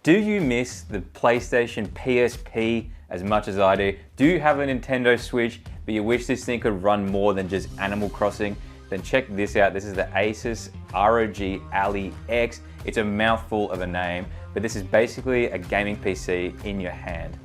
Do you miss the PlayStation PSP as much as I do? Do you have a Nintendo Switch, but you wish this thing could run more than just Animal Crossing? Then check this out. This is the Asus ROG Ally X. It's a mouthful of a name, but this is basically a gaming PC in your hand.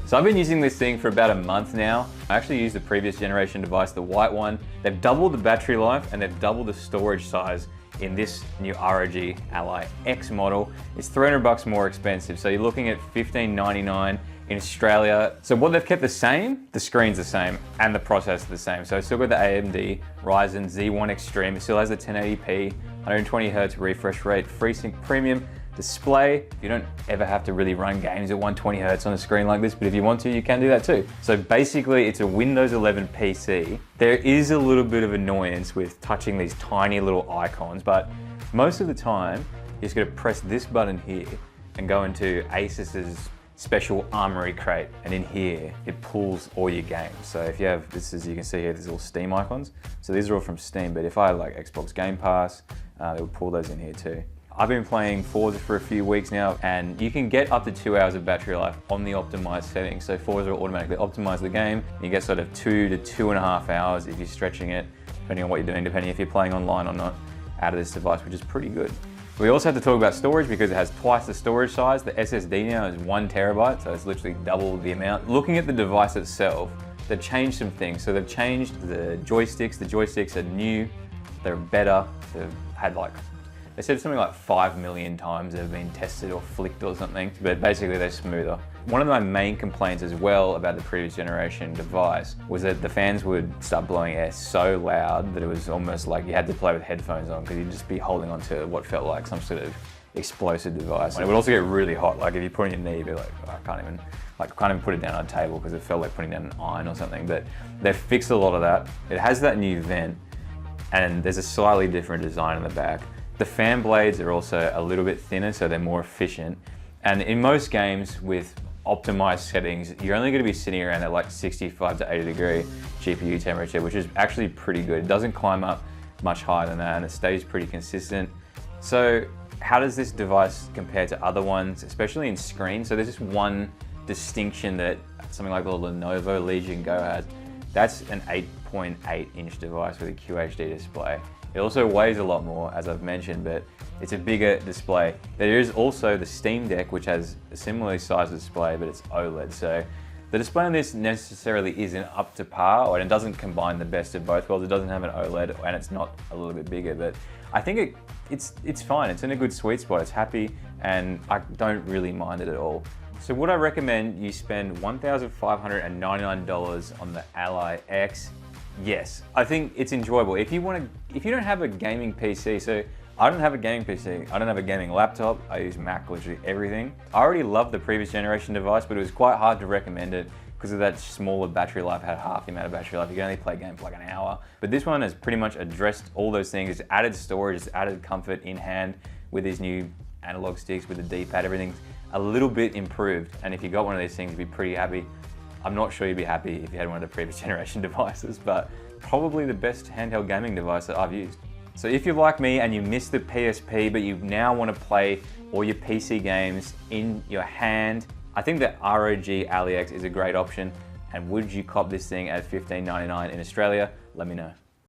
So I've been using this thing for about a month now. I actually used the previous generation device, the white one. They've doubled the battery life and they've doubled the storage size in this new ROG Ally X model. It's $300 more expensive. So you're looking at $15.99 in Australia. So what they've kept the same, the screen's the same and the processor the same. So it's still got the AMD Ryzen Z1 Extreme. It still has the 1080p, 120Hz refresh rate, FreeSync Premium display. You don't ever have to really run games at 120Hz on a screen like this, but if you want to, you can do that too. So basically it's a Windows 11 PC. There is a little bit of annoyance with touching these tiny little icons, but most of the time, you're just gonna press this button here and go into Asus's special armory crate. And in here, it pulls all your games. So if you have, this is, you can see here, there's all Steam icons. So these are all from Steam, but if I had like Xbox Game Pass, it would pull those in here too. I've been playing Forza for a few weeks now, and you can get up to 2 hours of battery life on the optimized settings. So Forza will automatically optimize the game. You get sort of 2 to 2.5 hours if you're stretching it, depending on what you're doing, depending if you're playing online or not, out of this device, which is pretty good. We also have to talk about storage because it has twice the storage size. The SSD now is 1 terabyte, so it's literally double the amount. Looking at the device itself, they've changed some things. So they've changed the joysticks. The joysticks are new, they're better. They've had like, they said something like 5 million times they've been tested or flicked or something, but basically they're smoother. One of my main complaints as well about the previous generation device was that the fans would start blowing air so loud that it was almost like you had to play with headphones on because you'd just be holding onto what felt like some sort of explosive device. And it would also get really hot, like if you put it on your knee, you'd be like, oh, I can't even put it down on a table because it felt like putting down an iron or something. But they've fixed a lot of that. It has that new vent and there's a slightly different design in the back. The fan blades are also a little bit thinner, so they're more efficient. And in most games with optimized settings, you're only going to be sitting around at like 65 to 80 degree GPU temperature, which is actually pretty good. It doesn't climb up much higher than that and it stays pretty consistent. So how does this device compare to other ones, especially in screen? So there's just one distinction that something like the Lenovo Legion Go has. That's an 8.8 inch device with a QHD display. It also weighs a lot more, as I've mentioned, but it's a bigger display. There is also the Steam Deck, which has a similarly sized display, but it's OLED. So the display on this necessarily isn't up to par, and it doesn't combine the best of both worlds. It doesn't have an OLED, and it's not a little bit bigger, but I think it's fine. It's in a good sweet spot. It's happy, and I don't really mind it at all. So would I recommend you spend $1,599 on the Ally X? Yes, I think it's enjoyable. If you don't have a gaming PC, so I don't have a gaming PC, I don't have a gaming laptop, I use Mac literally everything. I already loved the previous generation device, but it was quite hard to recommend it because of that smaller battery life, had half the amount of battery life. You can only play games for like an hour. But this one has pretty much addressed all those things. It's added storage, it's added comfort in hand with these new analog sticks, with the D-pad, everything's a little bit improved. And if you got one of these things, you'd be pretty happy. I'm not sure you'd be happy if you had one of the previous generation devices, but probably the best handheld gaming device that I've used. So if you're like me and you missed the PSP, but you now want to play all your PC games in your hand, I think that ROG Ally X is a great option. And would you cop this thing at $15.99 in Australia? Let me know.